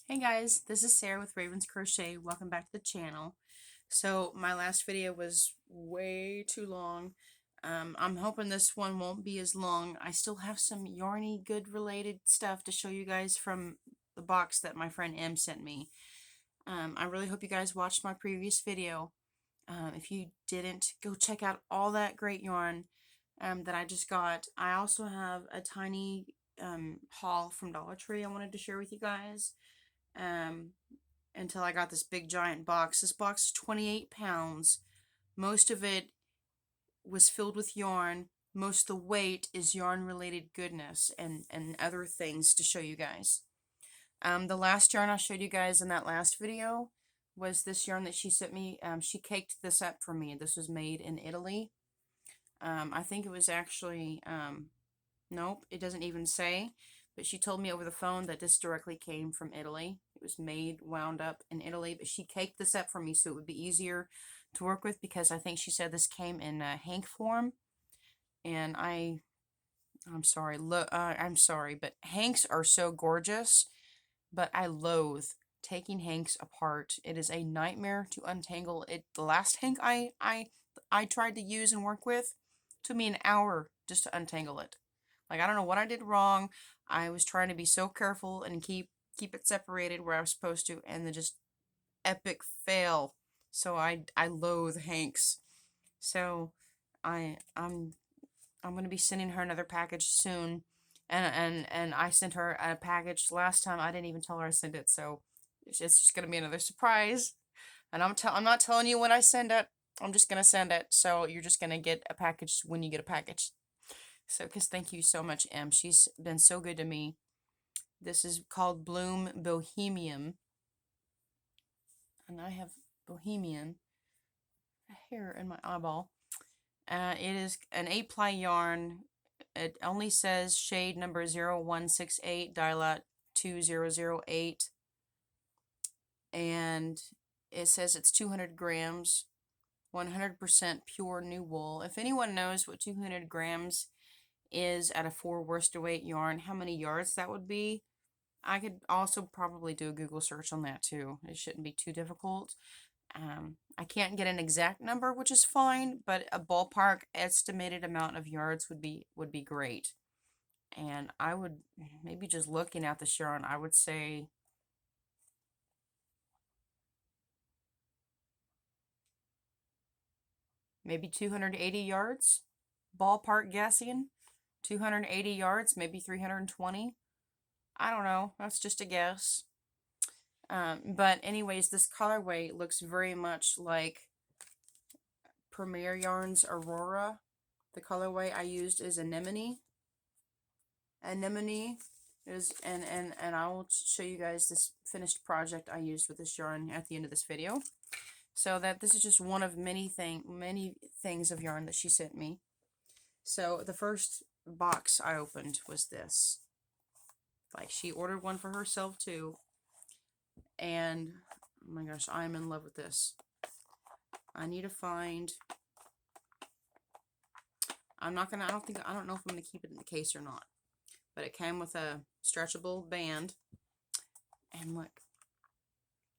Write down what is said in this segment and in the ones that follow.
Hey guys, this is Sarah with Raven's Crochet. Welcome back to the channel. So my last video was way too long. I'm hoping this one won't be as long. I still have some yarny good related stuff to show you guys from the box that my friend M sent me. I really hope you guys watched my previous video. If you didn't, go check out all that great yarn that I just got. I also have a tiny haul from Dollar Tree I wanted to share with you guys. Um, until I got this big giant box. This box is 28 pounds. Most of it was filled with yarn. Most of the weight is yarn related goodness and other things to show you guys. The last yarn I showed you guys in that last video was this yarn that she sent me. She caked this up for me. This was made in Italy. I think it was actually, nope, it doesn't even say. But she told me over the phone that this directly came from Italy. It was made, wound up in Italy, but she caked this up for me so it would be easier to work with because I think she said this came in hank form. And I'm sorry, I'm sorry, but hanks are so gorgeous, but I loathe taking hanks apart. It is a nightmare to untangle it. The last hank I tried to use and work with took me an hour just to untangle it. Like, I don't know what I did wrong. I was trying to be so careful and keep it separated where I was supposed to, and then just epic fail. So I loathe hanks. So I'm gonna be sending her another package soon. And I sent her a package last time. I didn't even tell her I sent it, so it's just gonna be another surprise. And I'm not telling you when I send it. I'm just gonna send it, so you're just gonna get a package when you get a package. So, because thank you so much, Em. She's been so good to me. This is called Loom Bohemian. And I have Bohemian here in my eyeball. It is an 8-ply yarn. It only says shade number 0168, dye 2008. And it says it's 200 grams, 100% pure new wool. If anyone knows what 200 grams is at a 4 worsted weight yarn, how many yards that would be, I could also probably do a Google search on that too. It shouldn't be too difficult. I can't get an exact number, which is fine, but a ballpark estimated amount of yards would be great. And I would, maybe just looking at this yarn, I would say maybe 280 yards. Ballpark guessing. 280 yards, maybe 320. I don't know. That's just a guess. But anyways, this colorway looks very much like Premier Yarns Aurora. The colorway I used is Anemone. Anemone is, and I will show you guys this finished project I used with this yarn at the end of this video. So that this is just one of many things of yarn that she sent me. So the first box I opened was this. Like, she ordered one for herself too. And oh my gosh, I'm in love with this. I need to find, I don't know if I'm gonna keep it in the case or not. But it came with a stretchable band. And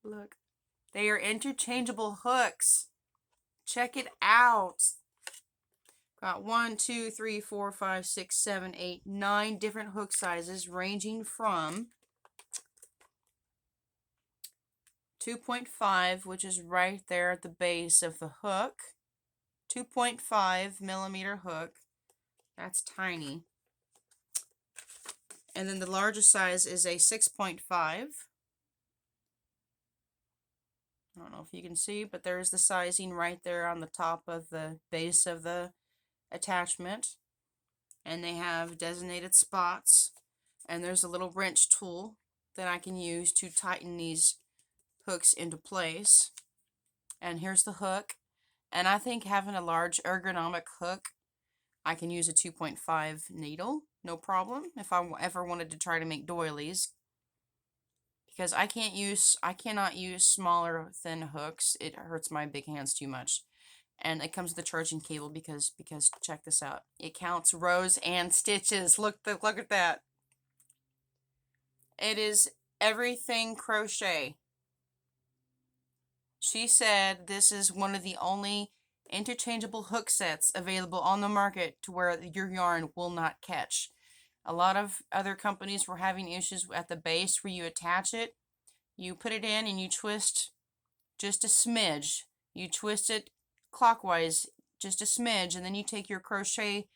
look. They are interchangeable hooks. Check it out. Got 1, 2, 3, 4, 5, 6, 7, 8, 9 different hook sizes ranging from 2.5, which is right there at the base of the hook. 2.5 millimeter hook. That's tiny. And then the largest size is a 6.5. I don't know if you can see, but there's the sizing right there on the top of the base of the attachment. And they have designated spots. And there's a little wrench tool that I can use to tighten these hooks into place. And here's the hook. And I think having a large ergonomic hook, I can use a 2.5 needle, no problem, if I ever wanted to try to make doilies. Because I cannot use smaller, thin hooks. It hurts my big hands too much. And it comes with a charging cable because check this out. It counts rows and stitches. Look at that. It is everything crochet. She said this is one of the only interchangeable hook sets available on the market to where your yarn will not catch. A lot of other companies were having issues at the base where you attach it. You put it in and you twist just a smidge. You twist it clockwise just a smidge, and then you take your crochet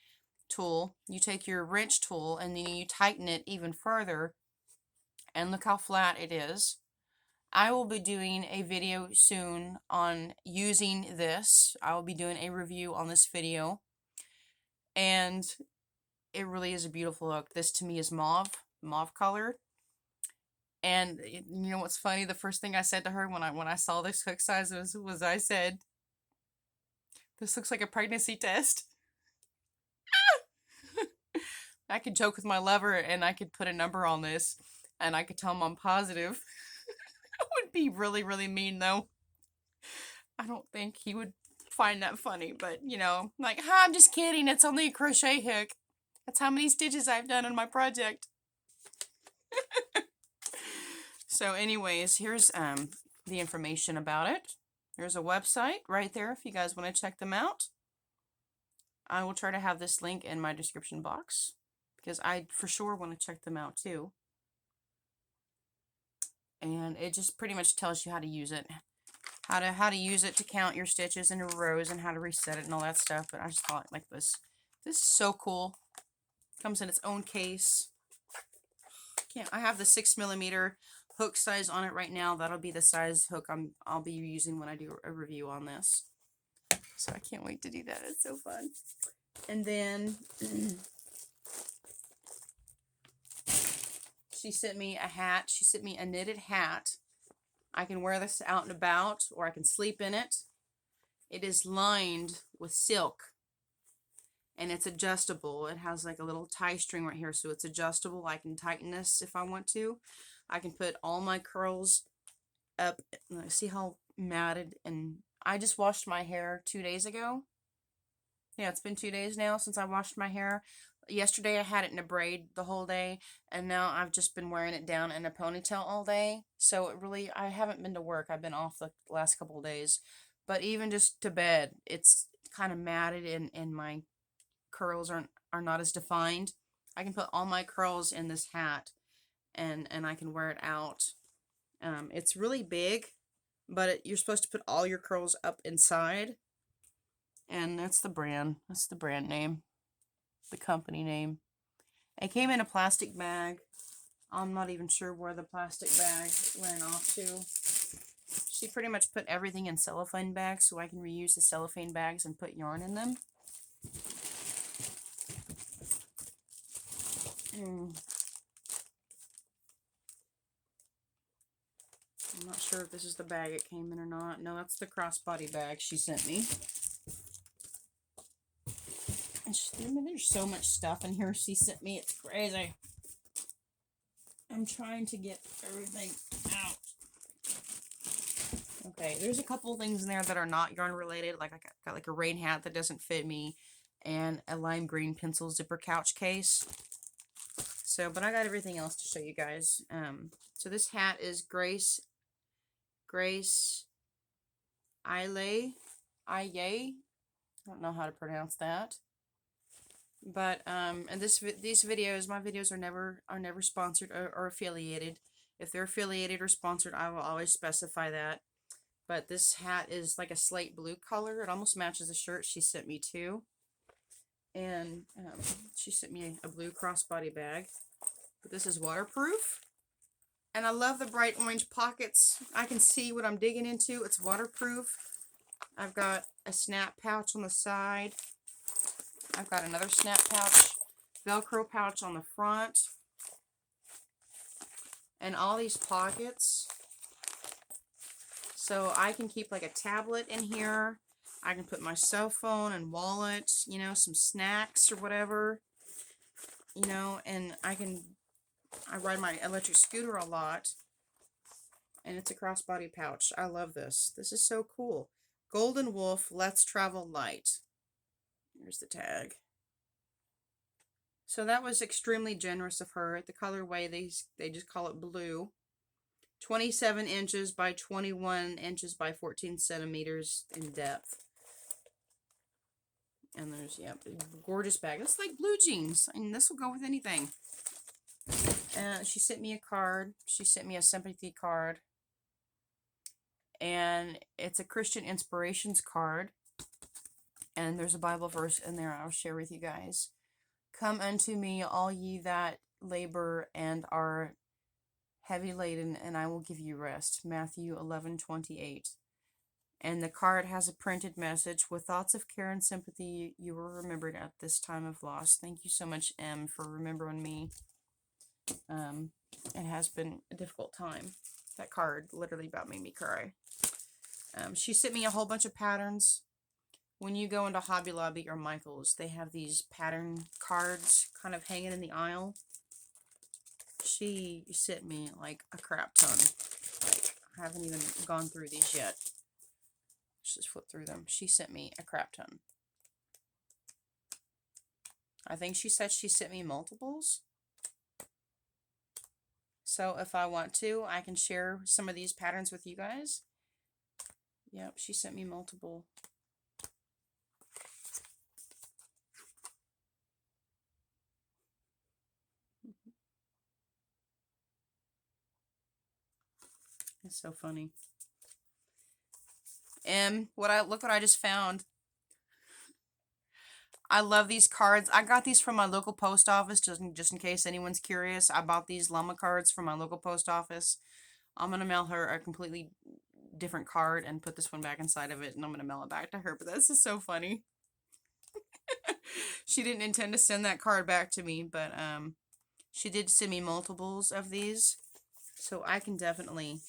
tool, you take your wrench tool, and then you tighten it even further, and look how flat it is. I will be doing a video soon on using this. I will be doing a review on this video, and it really is a beautiful hook. This to me is mauve color. And you know what's funny? The first thing I said to her when I saw this hook size was I said, "This looks like a pregnancy test." I could joke with my lover and I could put a number on this and I could tell him I'm positive. It would be really, really mean though. I don't think he would find that funny, but you know, like, I'm just kidding. It's only a crochet hook. That's how many stitches I've done on my project. So anyways, here's the information about it. There's a website right there if you guys want to check them out. I will try to have this link in my description box because I for sure want to check them out too. And it just pretty much tells you how to use it. How to use it to count your stitches into rows and how to reset it and all that stuff. But I just thought like this is so cool. Comes in its own case. I have the 6mm hook size on it right now. That'll be the size hook I'll be using when I do a review on this. So I can't wait to do that. It's so fun. And then she sent me a hat. She sent me a knitted hat. I can wear this out and about, or I can sleep in it. It is lined with silk. And it's adjustable. It has like a little tie string right here, so it's adjustable. I can tighten this if I want to. I can put all my curls up. See how matted, and I just washed my hair 2 days ago. Yeah, it's been 2 days now since I washed my hair. Yesterday I had it in a braid the whole day, and now I've just been wearing it down in a ponytail all day. So it really, I haven't been to work. I've been off the last couple of days. But even just to bed, it's kind of matted, and my curls are not as defined. I can put all my curls in this hat, and I can wear it out. It's really big, but you're supposed to put all your curls up inside. And that's the brand. That's the brand name. The company name. It came in a plastic bag. I'm not even sure where the plastic bag went off to. She pretty much put everything in cellophane bags so I can reuse the cellophane bags and put yarn in them. I'm not sure if this is the bag it came in or not. No, that's the crossbody bag she sent me. And there's so much stuff in here she sent me. It's crazy. I'm trying to get everything out. Okay, there's a couple things in there that are not yarn related. Like I got like a rain hat that doesn't fit me, and a lime green pencil zipper couch case. So, but I got everything else to show you guys. So this hat is Grace Iye. I don't know how to pronounce that. But and these videos, my videos are never sponsored or affiliated. If they're affiliated or sponsored, I will always specify that. But this hat is like a slate blue color. It almost matches the shirt she sent me too. And she sent me a blue crossbody bag. But this is waterproof. And I love the bright orange pockets. I can see what I'm digging into. It's waterproof. I've got a snap pouch on the side. I've got another snap pouch, Velcro pouch on the front, and all these pockets. So I can keep like a tablet in here. I can put my cell phone and wallet, you know, some snacks or whatever, you know, and I ride my electric scooter a lot, and it's a crossbody pouch. I love this. This is so cool. Golden Wolf, Let's Travel Light. Here's the tag. So that was extremely generous of her. The colorway, they just call it blue. 27 inches by 21 inches by 14 centimeters in depth. And there's, yeah, gorgeous bag. It's like blue jeans. I mean, this will go with anything. She sent me a card. She sent me a sympathy card. And it's a Christian inspirations card. And there's a Bible verse in there I'll share with you guys. Come unto me, all ye that labor and are heavy laden, and I will give you rest. Matthew 11:28. And the card has a printed message. With thoughts of care and sympathy, you were remembered at this time of loss. Thank you so much, M, for remembering me. It has been a difficult time. That card literally about made me cry. She sent me a whole bunch of patterns. When you go into Hobby Lobby or Michael's, they have these pattern cards kind of hanging in the aisle. She sent me like a crap ton. Like, I haven't even gone through these yet. Let's just flip through them. She sent me a crap ton. I think she said she sent me multiples. So if I want to, I can share some of these patterns with you guys. Yep, she sent me multiple. It's so funny. And look what I just found. I love these cards. I got these from my local post office, just in case anyone's curious. I bought these llama cards from my local post office. I'm going to mail her a completely different card and put this one back inside of it, and I'm going to mail it back to her. But this is so funny. She didn't intend to send that card back to me, but she did send me multiples of these. So I can definitely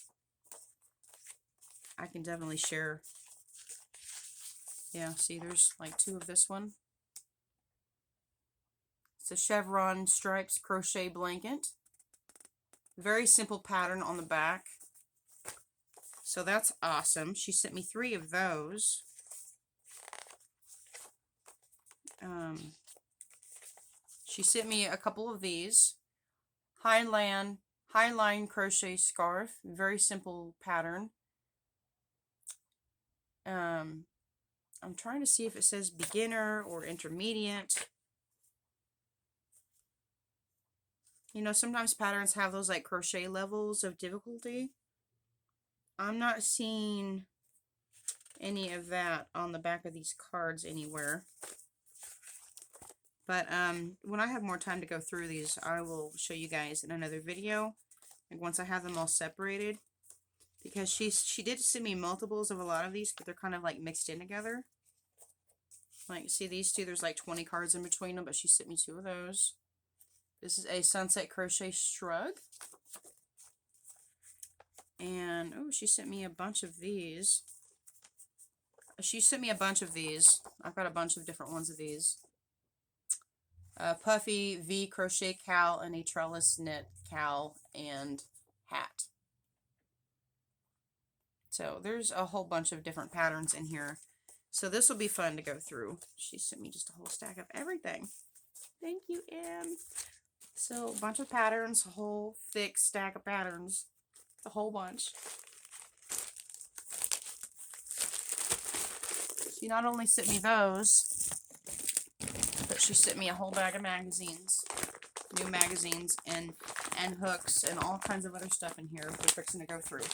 share. Yeah, see, there's like 2 of this one. It's a chevron stripes crochet blanket. Very simple pattern on the back. So that's awesome. She sent me 3 of those. She sent me a couple of these. Highline crochet scarf. Very simple pattern. I'm trying to see if it says beginner or intermediate. You know, sometimes patterns have those like crochet levels of difficulty. I'm not seeing any of that on the back of these cards anywhere. But when I have more time to go through these, I will show you guys in another video. Like once I have them all separated. Because she did send me multiples of a lot of these, but they're kind of like mixed in together. Like, see these 2, there's like 20 cards in between them, but she sent me 2 of those. This is a Sunset Crochet Shrug. And, oh, she sent me a bunch of these. She sent me a bunch of these. I've got a bunch of different ones of these. Puffy V crochet cowl and a trellis knit cowl and hat. So there's a whole bunch of different patterns in here. So this will be fun to go through. She sent me just a whole stack of everything. Thank you, Em. So a bunch of patterns, a whole thick stack of patterns. A whole bunch. She not only sent me those, but she sent me a whole bag of magazines. New magazines and hooks and all kinds of other stuff in here we're fixing to go through.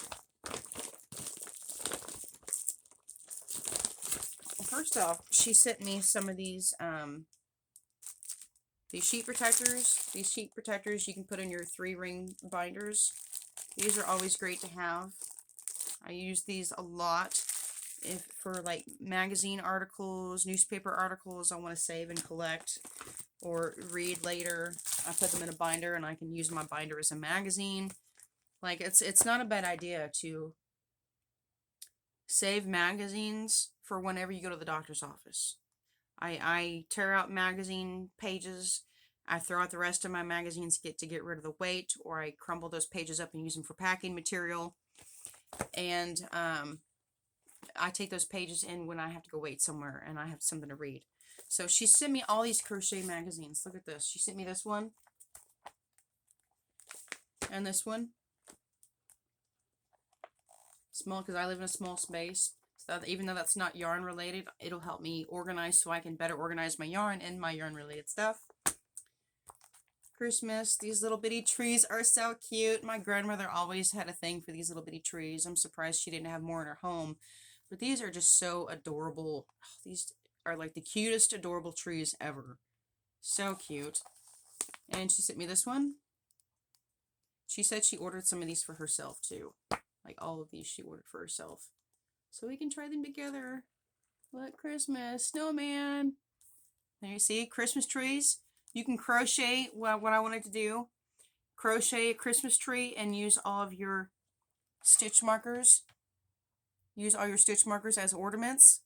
First off, she sent me some of these sheet protectors. These sheet protectors you can put in your 3-ring binders. These are always great to have. I use these a lot for like magazine articles, newspaper articles I want to save and collect or read later. I put them in a binder and I can use my binder as a magazine. Like it's not a bad idea to save magazines for whenever you go to the doctor's office. I tear out magazine pages. I throw out the rest of my magazines to get rid of the weight, or I crumble those pages up and use them for packing material. And I take those pages in when I have to go wait somewhere and I have something to read. So she sent me all these crochet magazines. Look at this. She sent me this one. And this one. Small, because I live in a small space. So that, even though that's not yarn related, it'll help me organize so I can better organize my yarn and my yarn related stuff. Christmas, these little bitty trees are so cute. My grandmother always had a thing for these little bitty trees. I'm surprised she didn't have more in her home. But these are just so adorable. Oh, these are like the cutest adorable trees ever. So cute. And she sent me this one. She said she ordered some of these for herself too. Like all of these she ordered for herself. So we can try them together. Look, Christmas, snowman. There you see, Christmas trees. You can crochet, well, what I wanted to do, crochet a Christmas tree and use all of your stitch markers. Use all your stitch markers as ornaments.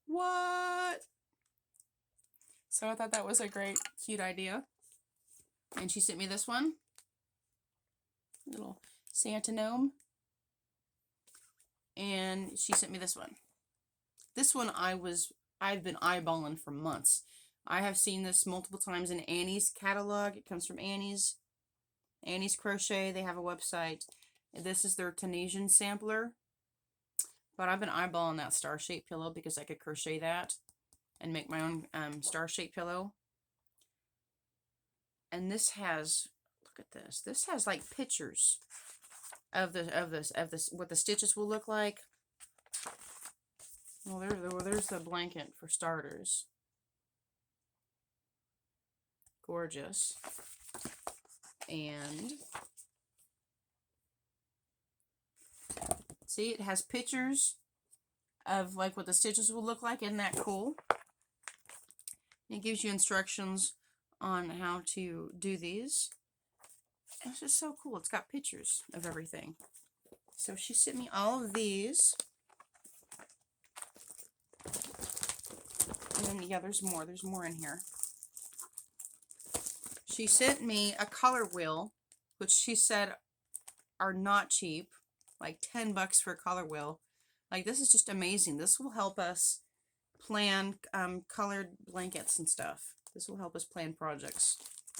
What? So I thought that was a great, cute idea. And she sent me this one. Little Santa gnome. And she sent me this one. This one I've been eyeballing for months. I have seen this multiple times in Annie's catalog. It comes from Annie's Crochet. They have a website. This is their Tunisian sampler. But I've been eyeballing that star-shaped pillow because I could crochet that and make my own star-shaped pillow. And this has, look at this. This has like pictures of this what the stitches will look like. Well, there's the blanket for starters. Gorgeous. And see, it has pictures of like what the stitches will look like. Isn't that cool? It gives you instructions on how to do these. It's just so cool. It's got pictures of everything. So she sent me all of these. And then, yeah, there's more. There's more in here. She sent me a color wheel, which she said are not cheap. Like $10 for a color wheel. Like, this is just amazing. This will help us plan colored blankets and stuff. This will help us plan projects.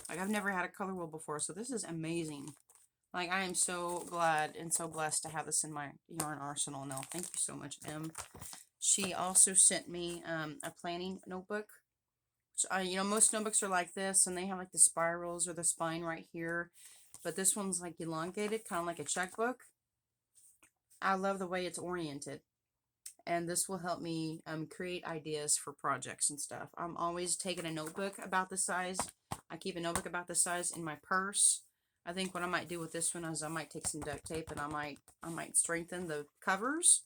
Like, I've never had a color wheel before, so this is amazing. Like, I am so glad and so blessed to have this in my yarn arsenal now. Thank you so much, Em. She also sent me a planning notebook. Which you know, most notebooks are like this, and they have like the spirals or the spine right here. But this one's like elongated, kind of like a checkbook. I love the way it's oriented. And this will help me create ideas for projects and stuff. I'm always taking a notebook about the size. I keep a notebook about the size in my purse. I think what I might do with this one is I might take some duct tape and I might strengthen the covers.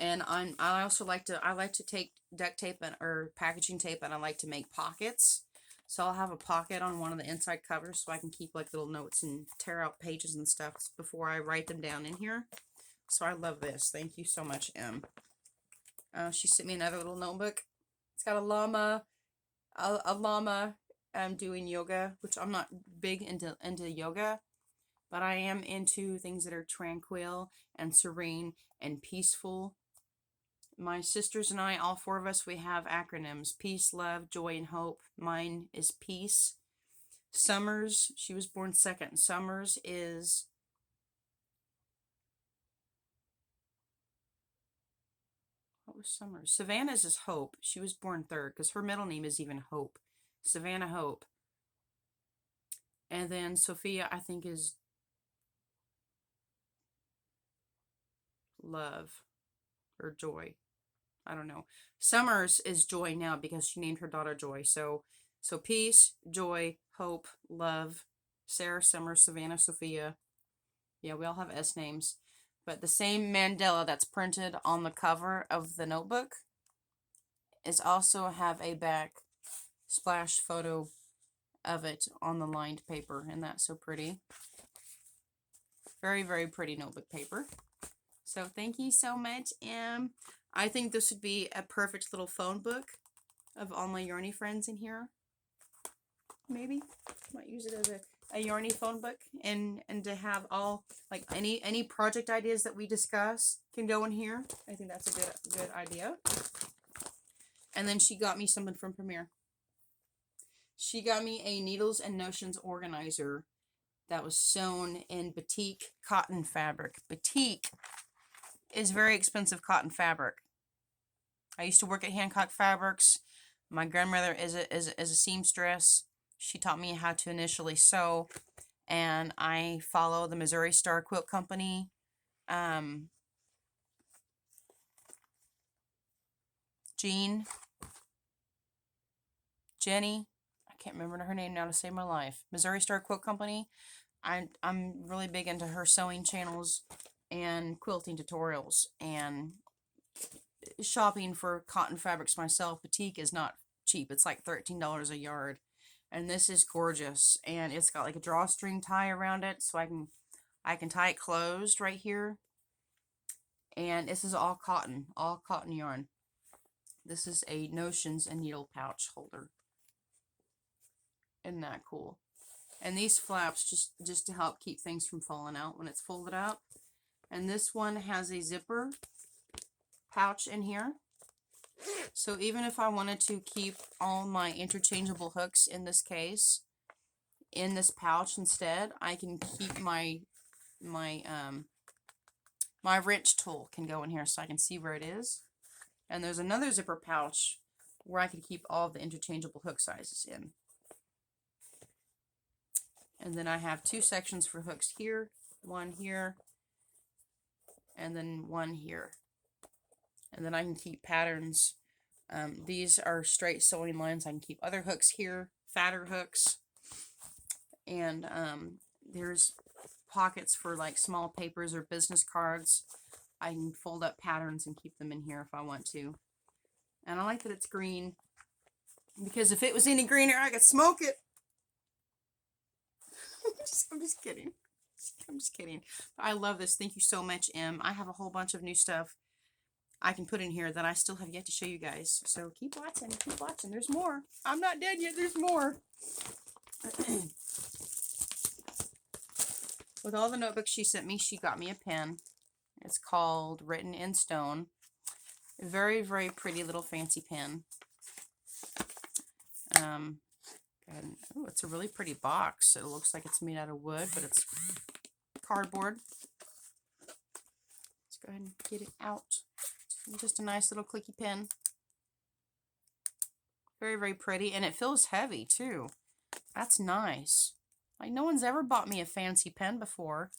And I also like to take duct tape or packaging tape, and I like to make pockets. So I'll have a pocket on one of the inside covers so I can keep like little notes and tear out pages and stuff before I write them down in here. So I love this. Thank you so much, Em. She sent me another little notebook. It's got a llama doing yoga, which I'm not big into yoga, but I am into things that are tranquil and serene and peaceful. My sisters and I, all four of us, we have acronyms: peace, love, joy, and hope. Mine is peace. Summers, she was born second. Summers is what was Summers? Savannah's is Hope. She was born third because her middle name is even Hope. Savannah Hope. And then Sophia, I think, is love or joy. I don't know. Summers is Joy now because she named her daughter Joy. So peace, joy, hope, love. Sarah, Summer, Savannah, Sophia. Yeah, we all have S names. But the same mandala that's printed on the cover of the notebook is also have a back splash photo of it on the lined paper. And that's so pretty. Very, very pretty notebook paper. So thank you so much, Em. I think this would be a perfect little phone book of all my yarny friends in here. Maybe might use it as a yarny phone book, and to have all like any project ideas that we discuss can go in here. I think that's a good idea. And then she got me something from Premier. She got me a Needles and Notions organizer, that was sewn in batik cotton fabric. Batik is very expensive cotton fabric. I used to work at Hancock Fabrics. My grandmother is a seamstress. She taught me how to initially sew, and I follow the Missouri Star Quilt Company. Jenny, I can't remember her name now to save my life. Missouri Star Quilt Company. I'm really big into her sewing channels and quilting tutorials and shopping for cotton fabrics myself. Batik is not cheap. It's like $13 a yard. And this is gorgeous. And it's got like a drawstring tie around it, so I can tie it closed right here. And this is all cotton yarn. This is a notions and needle pouch holder. Isn't that cool? And these flaps just to help keep things from falling out when it's folded up. And this one has a zipper pouch in here. So even if I wanted to keep all my interchangeable hooks in this case, in this pouch instead, I can keep my wrench tool can go in here so I can see where it is. And there's another zipper pouch where I can keep all the interchangeable hook sizes in. And then I have two sections for hooks here, one here, and then one here. And then I can keep patterns. These are straight sewing lines. I can keep other hooks here, fatter hooks. And there's pockets for like small papers or business cards. I can fold up patterns and keep them in here if I want to. And I like that it's green, because if it was any greener, I could smoke it. I'm just kidding. I'm just kidding. I love this. Thank you so much, Em. I have a whole bunch of new stuff I can put in here that I still have yet to show you guys. So keep watching. Keep watching. There's more. I'm not dead yet. There's more. With all the notebooks she sent me, she got me a pen. It's called Written in Stone. Very, very pretty little fancy pen. Oh, it's a really pretty box. It looks like it's made out of wood, but it's cardboard. Let's go ahead and get it out. Just a nice little clicky pen. Very, very pretty. And it feels heavy, too. That's nice. Like, no one's ever bought me a fancy pen before.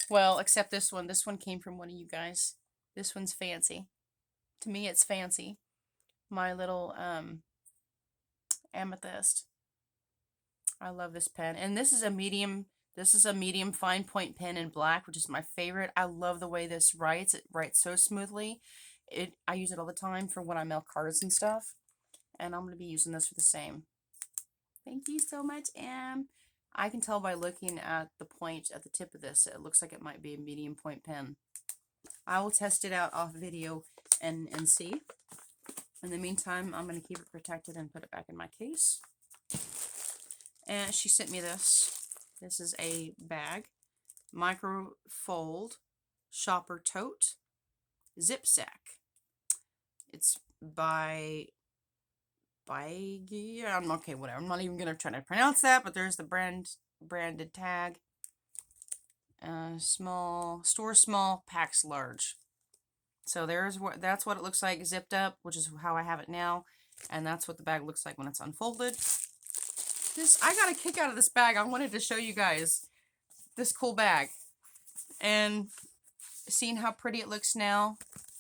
Well, except this one. This one came from one of you guys. This one's fancy. To me, it's fancy. My little amethyst. I love this pen. And this is a medium fine point pen in black, which is my favorite. I love the way this writes. It writes so smoothly. I use it all the time for when I mail cards and stuff. And I'm going to be using this for the same. Thank you so much, Em. I can tell by looking at the point at the tip of this, it looks like it might be a medium point pen. I will test it out off video and see. In the meantime, I'm going to keep it protected and put it back in my case. And she sent me this. This is a bag, micro fold, shopper tote, zip sack. It's by yeah, okay, whatever. I'm not even going to try to pronounce that, but there's the branded tag. Small, store small, packs large. So that's what it looks like zipped up, which is how I have it now. And that's what the bag looks like when it's unfolded. I got a kick out of this bag. I wanted to show you guys this cool bag. And seeing how pretty it looks now,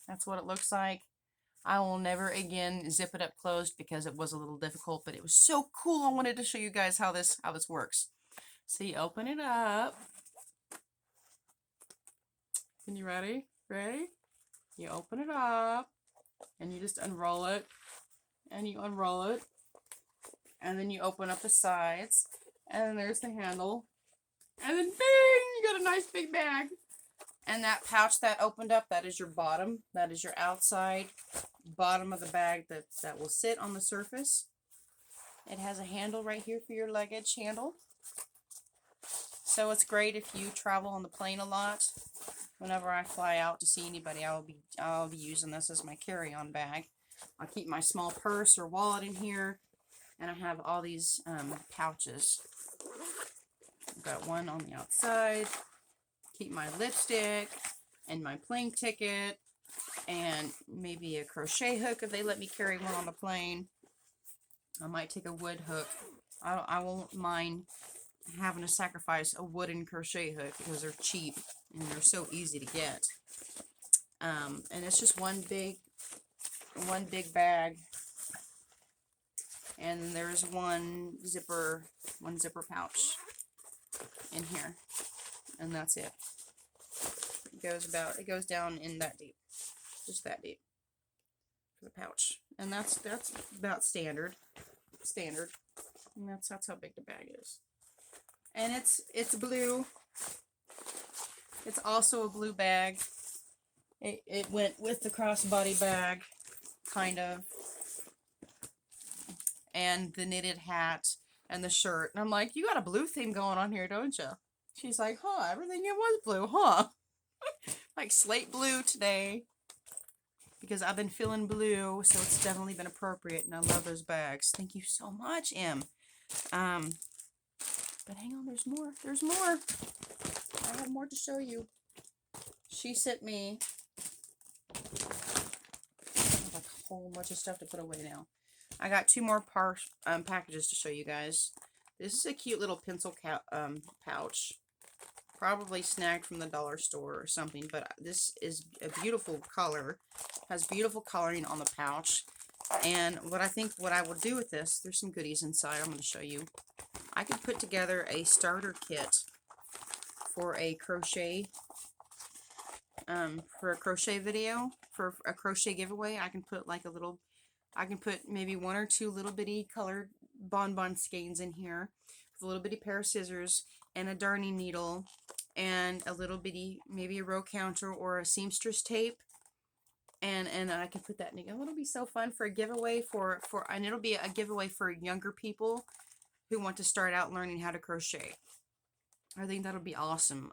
that's what it looks like. I will never again zip it up closed because it was a little difficult, but it was so cool. I wanted to show you guys how this works. So you open it up. And you ready? Ready? You open it up and you just unroll it. And you unroll it. And then you open up the sides. And then there's the handle. And then bing! You got a nice big bag. And that pouch that opened up, that is your bottom. That is your outside bottom of the bag that will sit on the surface. It has a handle right here for your luggage handle. So it's great if you travel on the plane a lot. Whenever I fly out to see anybody, I'll be using this as my carry-on bag. I'll keep my small purse or wallet in here. And I have all these pouches. Got one on the outside. Keep my lipstick and my plane ticket and maybe a crochet hook if they let me carry one on the plane. I might take a wood hook. I won't mind having to sacrifice a wooden crochet hook because they're cheap and they're so easy to get. And it's just one big bag, and there's one zipper pouch in here, and that's it. It goes down in that deep, just that deep for the pouch, and that's about standard, and that's how big the bag is. And it's blue. It's also a blue bag. It went with the crossbody bag, kind of, and the knitted hat and the shirt. And I'm like, you got a blue theme going on here, don't you? She's like, huh, everything it was blue, huh? Like slate blue today, because I've been feeling blue, so it's definitely been appropriate, and I love those bags. Thank you so much, Em. But hang on, there's more. There's more. I have more to show you. She sent me like a whole bunch of stuff to put away now. I got two more packages to show you guys. This is a cute little pencil pouch. Probably snagged from the dollar store or something, but this is a beautiful color. Has beautiful coloring on the pouch. And what I will do with this, there's some goodies inside I'm going to show you. I could put together a starter kit for a crochet video, for a crochet giveaway. I can put like maybe one or two little bitty colored bonbon skeins in here, with a little bitty pair of scissors and a darning needle and a little bitty, maybe a row counter or a seamstress tape. And I can put that in. It'll be so fun for a giveaway and it'll be a giveaway for younger people who want to start out learning how to crochet. I think that'll be awesome.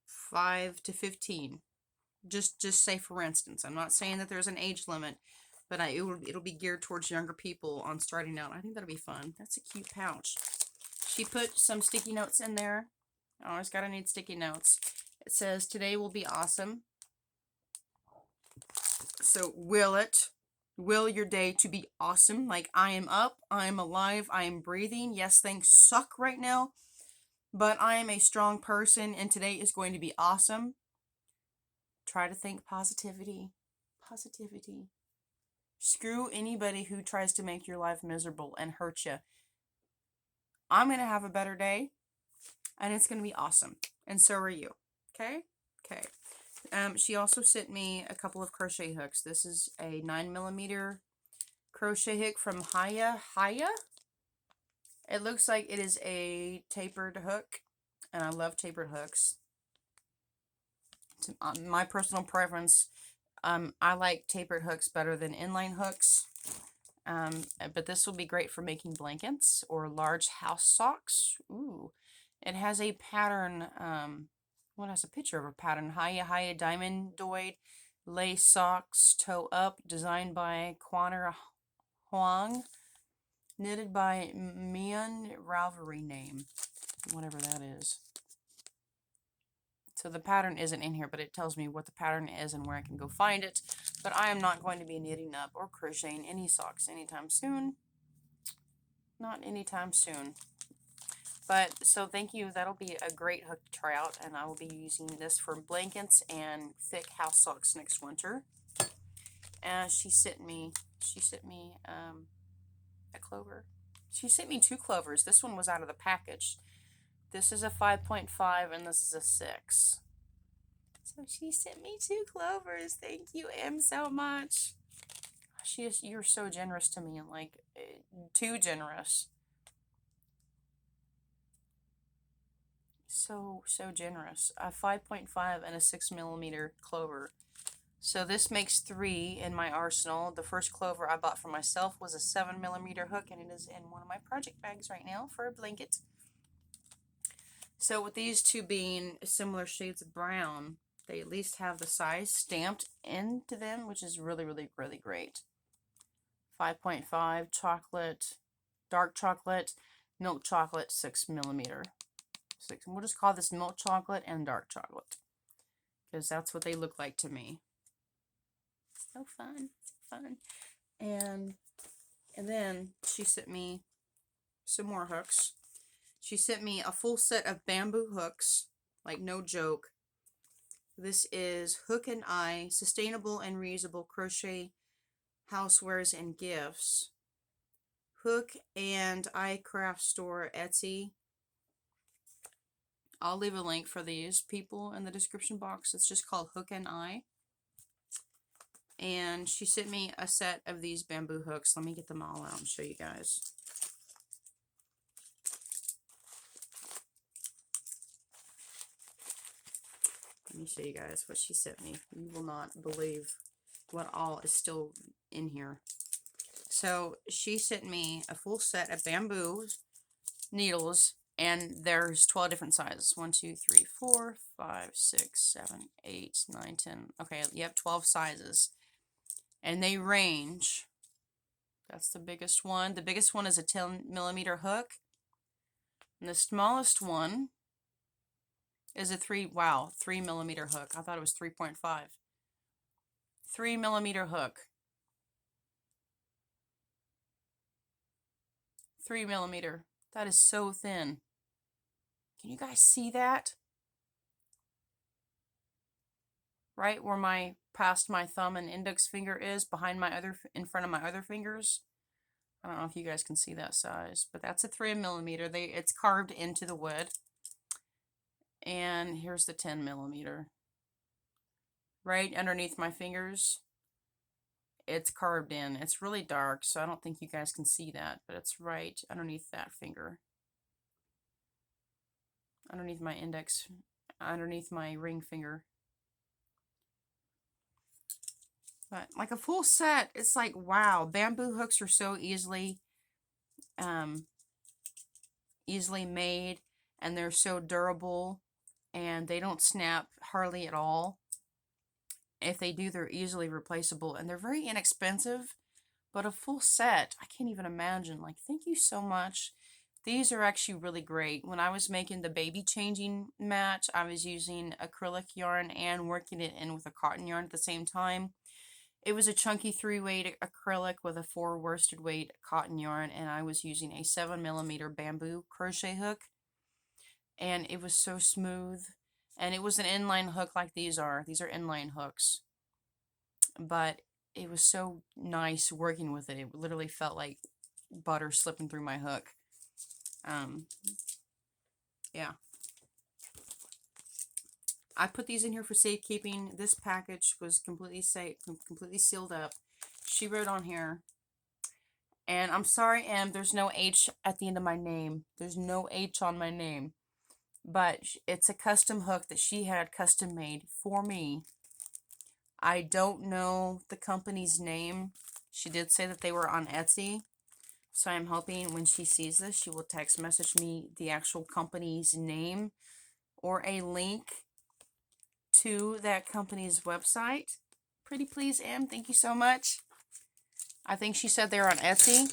5 to 15. Just say, for instance. I'm not saying that there's an age limit, but it'll be geared towards younger people on starting out. I think that'll be fun. That's a cute pouch. She put some sticky notes in there. I always gotta need sticky notes. It says, today will be awesome. So will your day to be awesome? Like, I am up, I am alive, I am breathing. Yes, things suck right now, but I am a strong person, and today is going to be awesome. Try to think positivity. Positivity. Screw anybody who tries to make your life miserable and hurt you. I'm going to have a better day, and it's going to be awesome. And so are you. Okay? Okay. She also sent me a couple of crochet hooks. This is a 9mm crochet hook from Haya. It looks like it is a tapered hook, and I love tapered hooks. My personal preference, I like tapered hooks better than inline hooks. But this will be great for making blankets or large house socks. Ooh. It has a pattern, what has a picture of a pattern? Haya Diamondoid Lace Socks Toe Up, designed by Quanner Huang, knitted by Mian Ravelry name, whatever that is. So the pattern isn't in here, but it tells me what the pattern is and where I can go find it. But I am not going to be knitting up or crocheting any socks anytime soon. Not anytime soon. But, so thank you. That'll be a great hook to try out. And I will be using this for blankets and thick house socks next winter. And she sent me a clover. She sent me 2 clovers. This one was out of the package. This is a 5.5 and this is a 6. So she sent me 2 clovers. Thank you, Em, so much. You're so generous to me, and like, too generous. So generous. A 5.5 and a 6mm clover. So this makes 3 in my arsenal. The first clover I bought for myself was a 7mm hook, and it is in one of my project bags right now for a blanket. So with these two being similar shades of brown, they at least have the size stamped into them, which is really, really, really great. 5.5 chocolate, dark chocolate, milk chocolate 6mm. We'll just call this milk chocolate and dark chocolate, because that's what they look like to me. So fun, so fun. And then she sent me some more hooks. She sent me a full set of bamboo hooks, like no joke. This is Hook and Eye Sustainable and Reusable Crochet Housewares and Gifts. Hook and Eye Craft Store, Etsy. I'll leave a link for these people in the description box. It's just called Hook and Eye. And she sent me a set of these bamboo hooks. Let me get them all out and show you guys. Let me show you guys what she sent me. You will not believe what all is still in here. So she sent me a full set of bamboo needles, and there's 12 different sizes. 1, 2, 3, 4, 5, 6, 7, 8, 9, 10. Okay, you have 12 sizes. And they range. That's the biggest one. The biggest one is a 10mm hook. And the smallest one is a 3mm hook. I thought it was 3.5. 3mm hook. 3mm. That is so thin. Can you guys see that? Right where past my thumb and index finger is, in front of my other fingers. I don't know if you guys can see that size, but that's a 3mm. It's carved into the wood. And here's the 10mm. Right underneath my fingers, it's carved in. It's really dark, so I don't think you guys can see that, but it's right underneath that finger. Underneath my index, underneath my ring finger. But like a full set, it's like, wow, bamboo hooks are so easily made, and they're so durable, and they don't snap hardly at all. If they do, they're easily replaceable, and they're very inexpensive. But a full set, I can't even imagine. Like, thank you so much. These are actually really great. When I was making the baby changing mat, I was using acrylic yarn and working it in with a cotton yarn at the same time. It was a chunky 3-weight acrylic with a 4 worsted weight cotton yarn, and I was using a 7mm bamboo crochet hook. And it was so smooth. And it was an inline hook like these are. These are inline hooks. But it was so nice working with it. It literally felt like butter slipping through my hook. Yeah. I put these in here for safekeeping. This package was completely safe, completely sealed up. She wrote on here, and I'm sorry, Em, there's no H at the end of my name. There's no H on my name. But it's a custom hook that she had custom made for me. I don't know the company's name. She did say that they were on Etsy. So I'm hoping when she sees this, she will text message me the actual company's name or a link to that company's website. Pretty please, Em. Thank you so much. I think she said they're on Etsy.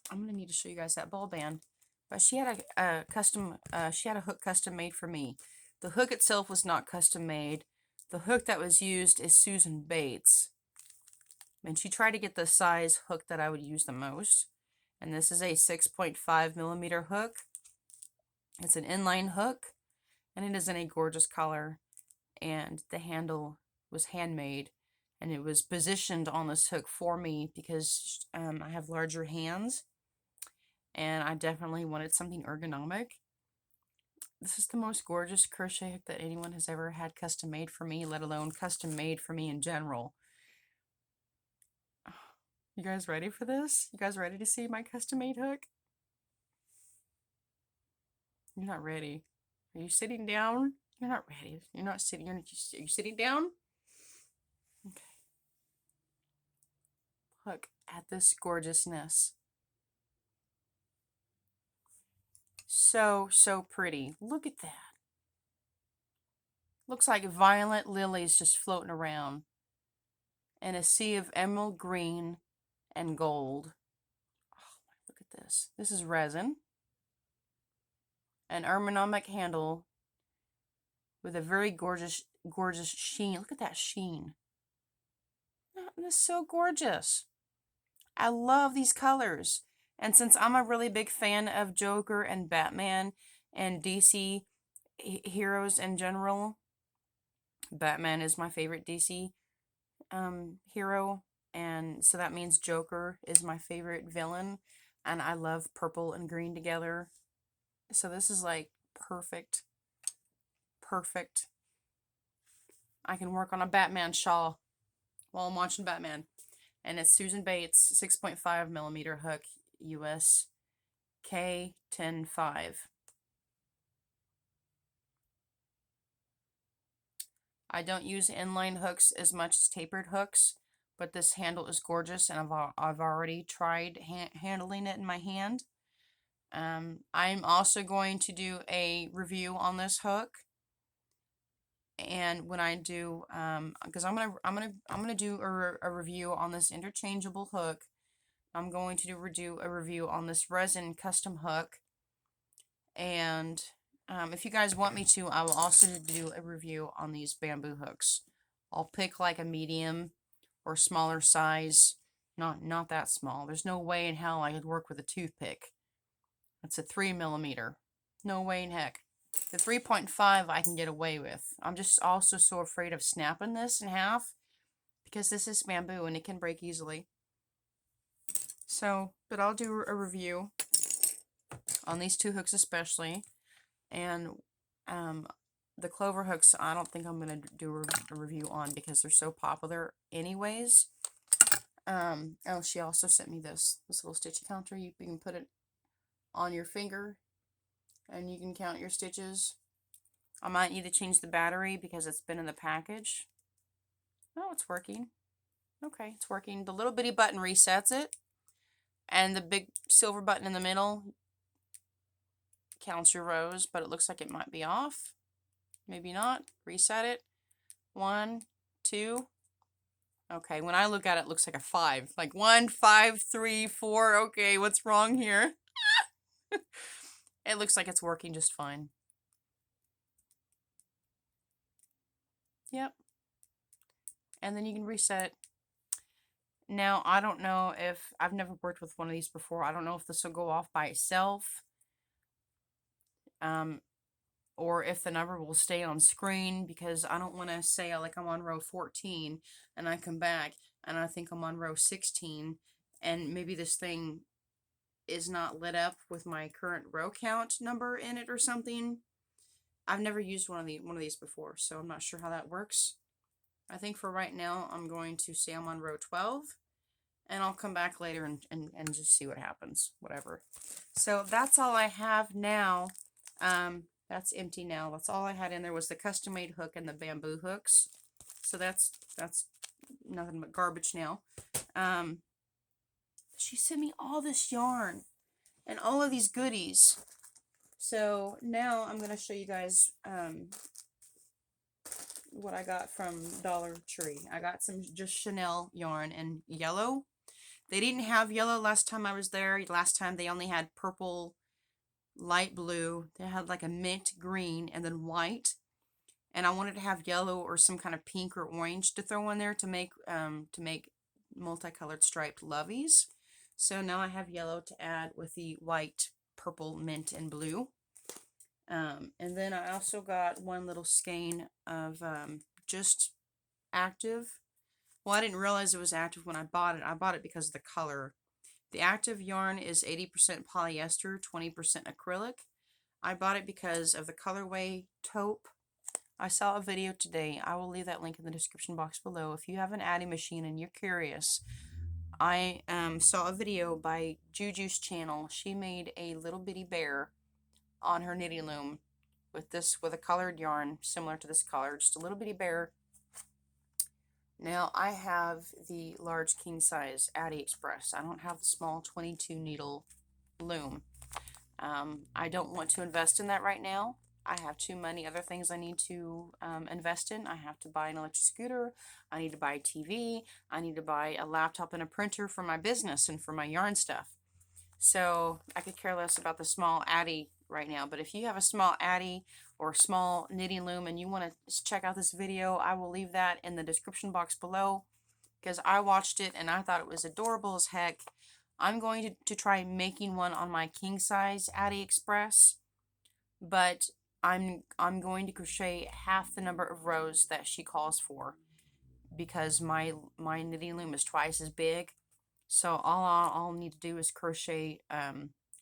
I'm going to need to show you guys that ball band. But she had a hook custom made for me. The hook itself was not custom made. The hook that was used is Susan Bates. And she tried to get the size hook that I would use the most. And this is a 6.5mm hook. It's an inline hook. And it is in a gorgeous color. And the handle was handmade. And it was positioned on this hook for me because I have larger hands. And I definitely wanted something ergonomic. This is the most gorgeous crochet hook that anyone has ever had custom made for me, let alone custom made for me in general. You guys ready for this? You guys ready to see my custom made hook? You're not ready. Are you sitting down? You're not ready. You're not sitting. Are you sitting down? Okay. Look at this gorgeousness. So, so pretty. Look at that. Looks like violet lilies just floating around in a sea of emerald green and gold. Oh, look at this. This is resin. An ergonomic handle with a very gorgeous sheen. Look at that sheen. This is so gorgeous. I love these colors. And since I'm a really big fan of Joker and Batman and DC heroes in general, Batman is my favorite DC hero. And so that means Joker is my favorite villain. And I love purple and green together. So this is like perfect. Perfect. I can work on a Batman shawl while I'm watching Batman. And it's Susan Bates 6.5 millimeter hook, US K105. I don't use inline hooks as much as tapered hooks, but this handle is gorgeous, and I've already tried handling it in my hand. I'm also going to do a review on this hook, and when I do, because I'm gonna do a review on this interchangeable hook. I'm going to do a review on this resin custom hook, and if you guys want me to, I will also do a review on these bamboo hooks. I'll pick like a medium or smaller size, not that small. There's no way in hell I could work with a toothpick. It's a 3 millimeter. No way in heck. The 3.5 I can get away with. I'm just also so afraid of snapping this in half because this is bamboo and it can break easily. So, but I'll do a review on these two hooks especially. And the clover hooks, I don't think I'm going to do a review on because they're so popular anyways. Oh, she also sent me this little stitch counter. You can put it on your finger and you can count your stitches. I might need to change the battery because it's been in the package. Oh, it's working. Okay, it's working. The little bitty button resets it, and the big silver button in the middle counts your rows, but it looks like it might be off. Maybe not. Reset it. 1, 2. Okay, when I look at it, it looks like a 5. Like 1, 5, 3, 4. Okay, what's wrong here? It looks like it's working just fine. Yep. And then you can reset it. Now, I don't know if, I've never worked with one of these before. I don't know if this will go off by itself. Or if the number will stay on screen, because I don't want to say like I'm on row 14 and I come back and I think I'm on row 16 and maybe this thing is not lit up with my current row count number in it or something. I've never used one of these before, so I'm not sure how that works. I think for right now I'm going to say I'm on row 12 and I'll come back later and just see what happens, whatever. So that's all I have now. That's empty now. That's all I had in there was the custom made hook and the bamboo hooks. So that's nothing but garbage now. She sent me all this yarn and all of these goodies. So now I'm going to show you guys what I got from Dollar Tree. I got some just Chanel yarn in yellow. They didn't have yellow last time I was there. Last time they only had purple, light blue. They had like a mint green and then white. And I wanted to have yellow or some kind of pink or orange to throw in there to make multicolored striped loveys. So now I have yellow to add with the white, purple, mint, and blue. And then I also got one little skein of just active. Well, I didn't realize it was active when I bought it. I bought it because of the color. The active yarn is 80% polyester, 20% acrylic. I bought it because of the colorway taupe. I saw a video today. I will leave that link in the description box below. If you have an adding machine and you're curious, I saw a video by Juju's channel. She made a little bitty bear on her knitting loom with a colored yarn similar to this color, just a little bitty bear. Now I have the large king size AliExpress. I don't have the small 22 needle loom. I don't want to invest in that right now. I have too many other things I need to invest in. I have to buy an electric scooter. I need to buy a TV. I need to buy a laptop and a printer for my business and for my yarn stuff. So I could care less about the small Addy right now. But if you have a small Addy or small knitting loom and you want to check out this video, I will leave that in the description box below, because I watched it and I thought it was adorable as heck. I'm going to try making one on my king size Addy Express, but I'm going to crochet half the number of rows that she calls for, because my knitting loom is twice as big. So I'll need to do is crochet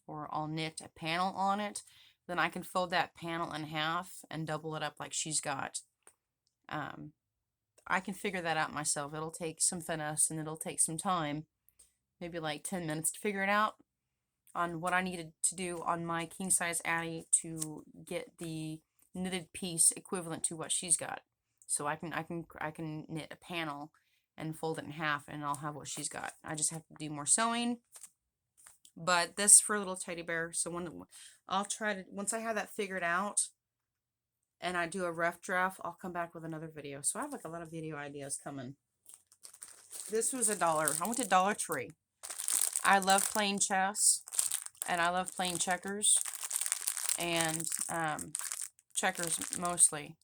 or I'll knit a panel on it. Then I can fold that panel in half and double it up like she's got. I can figure that out myself. It'll take some finesse and it'll take some time, maybe like 10 minutes to figure it out on what I needed to do on my king size Addy to get the knitted piece equivalent to what she's got. So I can knit a panel and fold it in half and I'll have what she's got. I just have to do more sewing. But this for a little teddy bear. So I'll try to, once I have that figured out and I do a rough draft, I'll come back with another video. So I have like a lot of video ideas coming. This was $1. I went to Dollar Tree. I love playing chess and I love playing checkers and checkers mostly.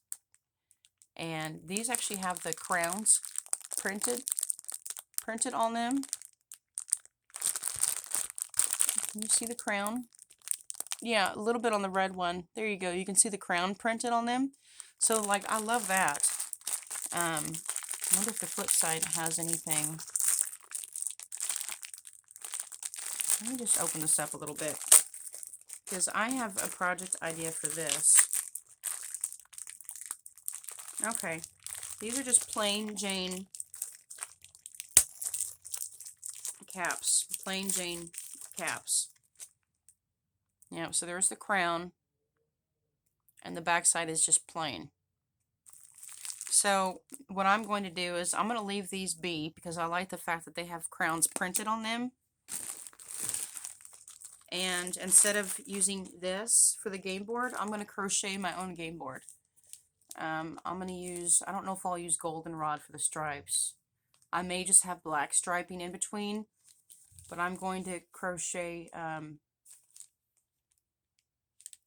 And these actually have the crowns printed on them. Can you see the crown? Yeah, a little bit on the red one. There you go. You can see the crown printed on them. So, like, I love that. I wonder if the flip side has anything. Let me just open this up a little bit, because I have a project idea for this. Okay, these are just plain Jane caps. Plain Jane caps. Yeah, so there's the crown, and the back side is just plain. So what I'm going to do is I'm going to leave these be, because I like the fact that they have crowns printed on them. And instead of using this for the game board, I'm going to crochet my own game board. I'm going to use, I don't know if I'll use goldenrod for the stripes. I may just have black striping in between, but I'm going to crochet, I'm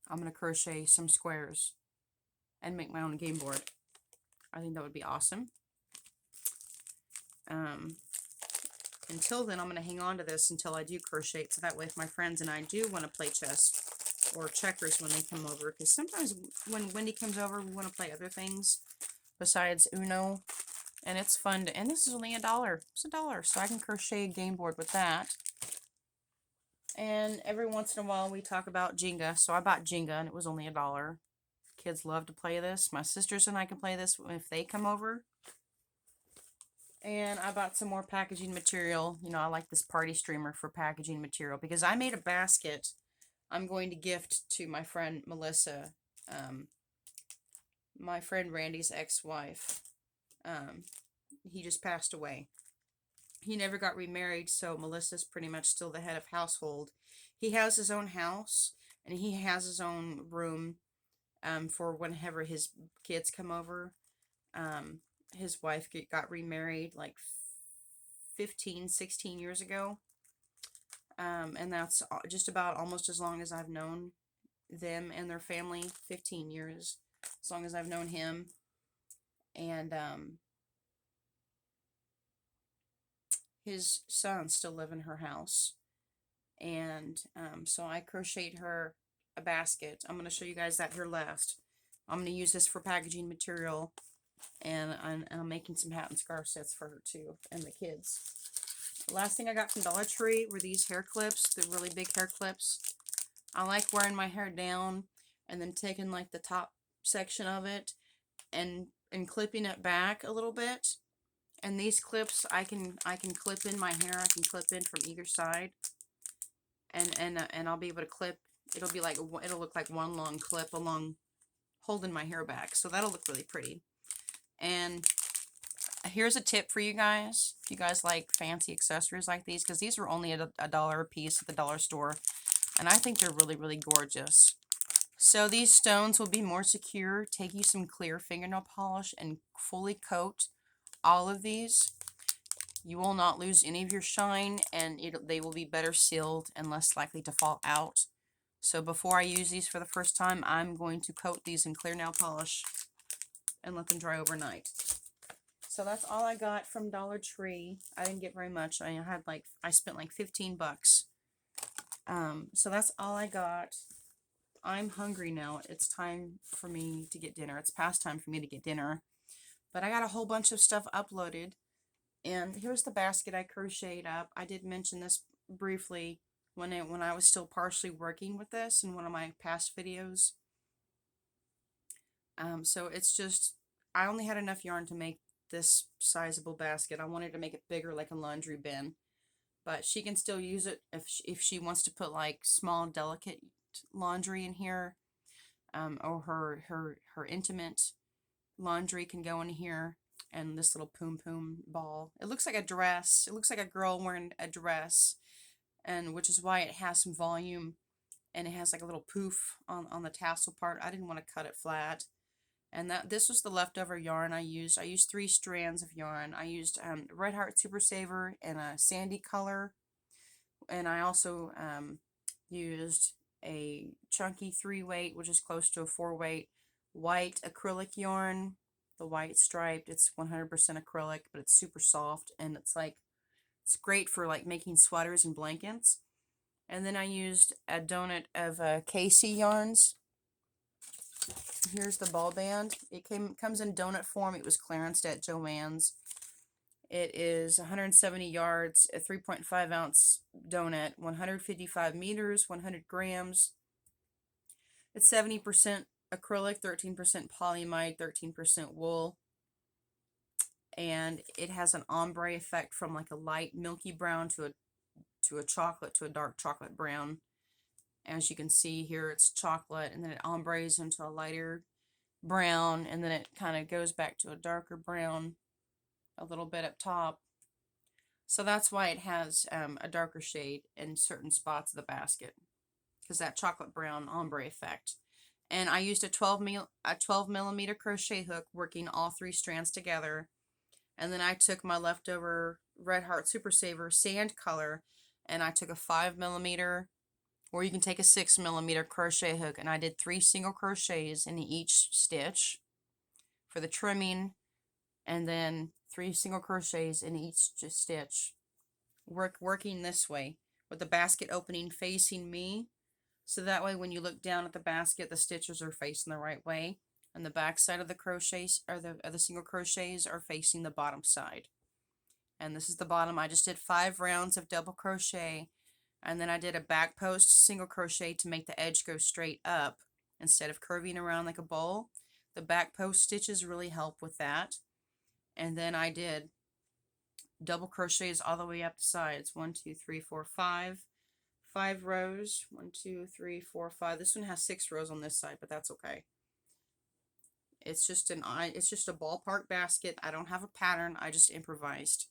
going to crochet some squares and make my own game board. I think that would be awesome. Until then, I'm going to hang on to this until I do crochet, so that way if my friends and I do want to play chess or checkers when they come over, because sometimes when Wendy comes over, we want to play other things besides Uno, and it's fun to, and this is only $1. It's $1, so I can crochet a game board with that. And every once in a while we talk about Jenga, so I bought Jenga and it was only $1. Kids love to play this. My sisters and I can play this if they come over. And I bought some more packaging material. You know, I like this party streamer for packaging material, because I made a basket I'm going to gift to my friend Melissa, my friend Randy's ex-wife. He just passed away. He never got remarried, so Melissa's pretty much still the head of household. He has his own house, and he has his own room for whenever his kids come over. His wife got remarried like 15, 16 years ago. And that's just about almost as long as I've known them and their family. 15 years, as long as I've known him. And his sons still live in her house. And so I crocheted her a basket. I'm going to show you guys that here last. I'm going to use this for packaging material. And I'm making some hat and scarf sets for her too, and the kids. The last thing I got from Dollar Tree were these hair clips, the really big hair clips. I like wearing my hair down and then taking like the top section of it and clipping it back a little bit. And these clips, I can clip in my hair. I can clip in from either side, and I'll be able to clip. It'll look like one long clip along holding my hair back. So that'll look really pretty. And here's a tip for you guys, if you guys like fancy accessories like these, because these were only $1 a piece at the dollar store, and I think they're really, really gorgeous. So these stones will be more secure. Take you some clear fingernail polish and fully coat all of these. You will not lose any of your shine, and they will be better sealed and less likely to fall out. So before I use these for the first time, I'm going to coat these in clear nail polish and let them dry overnight. So that's all I got from Dollar Tree. I didn't get very much. I spent like 15 bucks. So that's all I got. I'm hungry now. It's time for me to get dinner. It's past time for me to get dinner. But I got a whole bunch of stuff uploaded. And here's the basket I crocheted up. I did mention this briefly when I was still partially working with this in one of my past videos. So it's just, I only had enough yarn to make this sizable basket. I wanted to make it bigger, like a laundry bin. But she can still use it if she wants to put like small, delicate laundry in here. Or her intimate laundry can go in here. And this little poom poom ball. It looks like a dress. It looks like a girl wearing a dress. And which is why it has some volume. And it has like a little poof on the tassel part. I didn't want to cut it flat. And this was the leftover yarn I used. I used 3 strands of yarn. I used Red Heart Super Saver in a sandy color. And I also used a chunky 3-weight, which is close to a 4-weight, white acrylic yarn. The white striped, it's 100% acrylic, but it's super soft, and it's great for like making sweaters and blankets. And then I used a donut of Casey yarns. Here's the ball band. It comes in donut form. It was clearanced at Joann's. It is 170 yards, a 3.5 ounce donut, 155 meters, 100 grams. It's 70% acrylic, 13% polyamide, 13% wool. And it has an ombre effect from like a light milky brown to a chocolate to a dark chocolate brown. As you can see here, it's chocolate, and then it ombres into a lighter brown, and then it kind of goes back to a darker brown a little bit up top. So that's why it has a darker shade in certain spots of the basket, because that chocolate brown ombre effect. And I used a 12 millimeter crochet hook, working all 3 strands together. And then I took my leftover Red Heart Super Saver sand color, and I took a 5 millimeter, or you can take a 6 millimeter crochet hook, and I did 3 single crochets in each stitch for the trimming, and then 3 single crochets in each stitch. Working this way with the basket opening facing me, so that way when you look down at the basket, the stitches are facing the right way, and the back side of the crochets, or the single crochets, are facing the bottom side. And this is the bottom. I just did 5 rounds of double crochet, and then I did a back post single crochet to make the edge go straight up instead of curving around like a bowl. The back post stitches really help with that. And then I did double crochets all the way up the sides. 1, 2, 3, 4, 5. 5 rows. 1, 2, 3, 4, 5. This one has 6 rows on this side, but that's okay. It's just a ballpark basket. I don't have a pattern. I just improvised.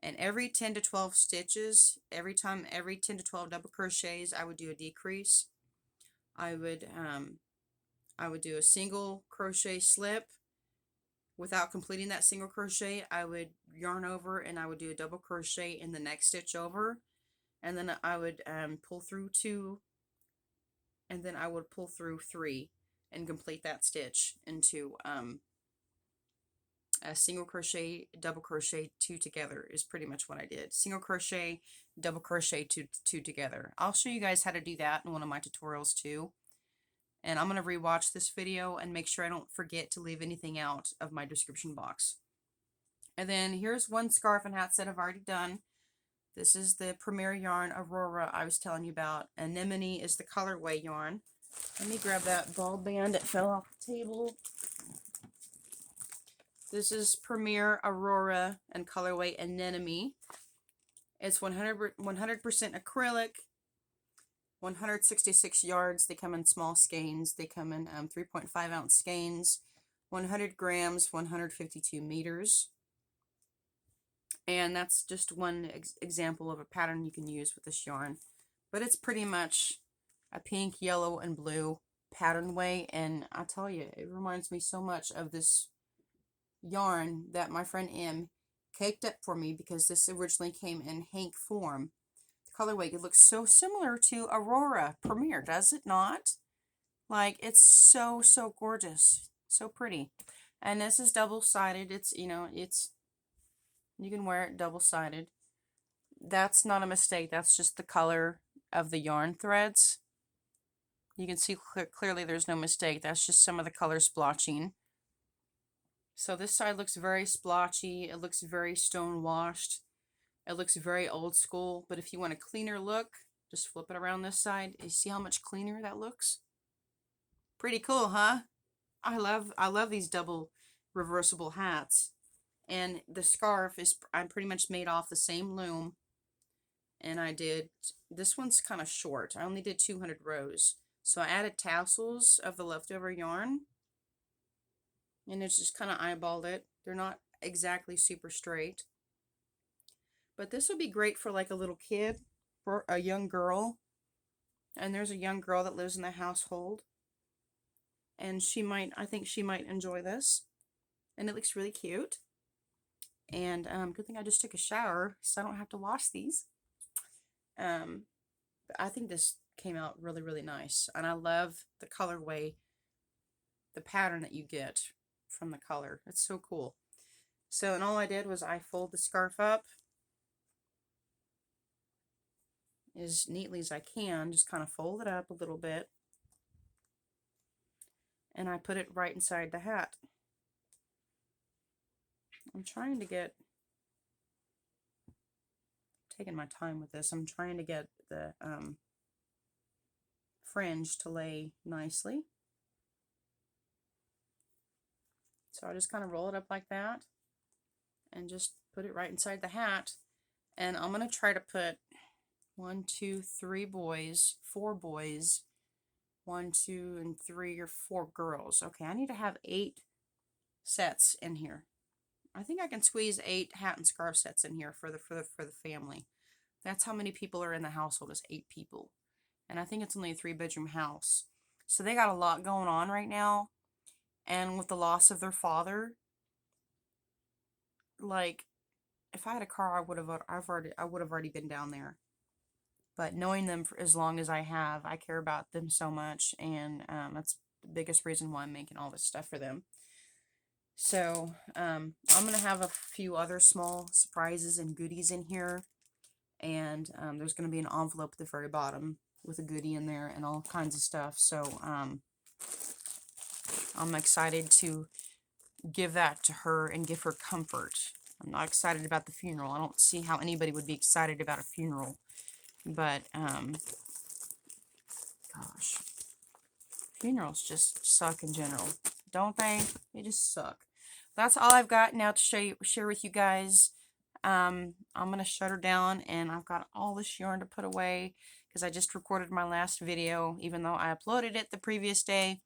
And every 10 to 12 stitches, every 10 to 12 double crochets, I would do a decrease. I would do a single crochet slip. Without completing that single crochet, I would yarn over, and I would do a double crochet in the next stitch over, and then I would pull through 2, and then I would pull through 3 and complete that stitch into a single crochet, double crochet, 2 together is pretty much what I did. Single crochet, double crochet, 2 together. I'll show you guys how to do that in one of my tutorials too. And I'm going to rewatch this video and make sure I don't forget to leave anything out of my description box. And then here's one scarf and hat set I've already done. This is the Premier yarn Aurora I was telling you about. Anemone is the colorway yarn. Let me grab that ball band that fell off the table. This is Premier Aurora and colorway Anemone. It's 100% acrylic, 166 yards. They come in small skeins. They come in 3.5 ounce skeins, 100 grams, 152 meters. And that's just one example of a pattern you can use with this yarn. But it's pretty much a pink, yellow, and blue pattern way. And I tell you, it reminds me so much of this yarn that my friend M caked up for me because this originally came in Hank form. The colorway, it looks so similar to Aurora Premier, does it not? Like, it's so, so gorgeous. So pretty. And this is double-sided. It's, you know, it's, you can wear it double-sided. That's not a mistake. That's just the color of the yarn threads. You can see clearly there's no mistake. That's just some of the color splotching. So this side looks very splotchy. It looks very stone washed. It looks very old school. But if you want a cleaner look, just flip it around this side. You see how much cleaner that looks? Pretty cool, huh? I love these double reversible hats. And the scarf is, I'm pretty much made off the same loom. And I did, this one's kind of short. I only did 200 rows. So I added tassels of the leftover yarn. And it's just kind of eyeballed it. They're not exactly super straight. But this would be great for like a little kid, for a young girl. And there's a young girl that lives in the household. And she might, I think she might enjoy this. And it looks really cute. And good thing I just took a shower, so I don't have to wash these. But I think this came out really, really nice. And I love the colorway, the pattern that you get from the color. It's so cool. So, and all I did was I fold the scarf up as neatly as I can. Just kind of fold it up a little bit. And I put it right inside the hat. I'm trying to get, taking my time with this, I'm trying to get the fringe to lay nicely. So I just kind of roll it up like that and just put it right inside the hat. And I'm going to try to put 1, 2, 3 boys, 4 boys, 1, 2, and 3 or 4 girls. Okay, I need to have 8 sets in here. I think I can squeeze 8 hat and scarf sets in here for the family. That's how many people are in the household, is 8 people. And I think it's only a 3-bedroom house. So they got a lot going on right now. And with the loss of their father, like, if I had a car, I would have already been down there. But knowing them for as long as I have, I care about them so much, and that's the biggest reason why I'm making all this stuff for them. So I'm gonna have a few other small surprises and goodies in here, and there's gonna be an envelope at the very bottom with a goodie in there and all kinds of stuff. So I'm excited to give that to her and give her comfort. I'm not excited about the funeral. I don't see how anybody would be excited about a funeral. But, gosh, funerals just suck in general, don't they? They just suck. That's all I've got now to share with you guys. I'm going to shut her down, and I've got all this yarn to put away because I just recorded my last video, even though I uploaded it the previous day.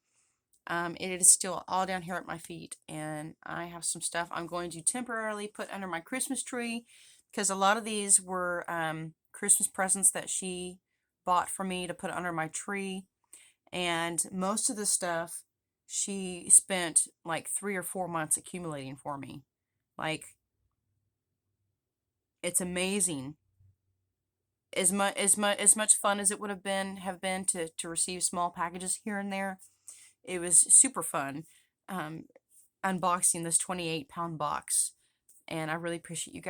It is still all down here at my feet, and I have some stuff I'm going to temporarily put under my Christmas tree because a lot of these were Christmas presents that she bought for me to put under my tree, and most of the stuff she spent like 3 or 4 months accumulating for me. Like, it's amazing. As much fun as it would have been to receive small packages here and there, it was super fun unboxing this 28-pound box, and I really appreciate you guys.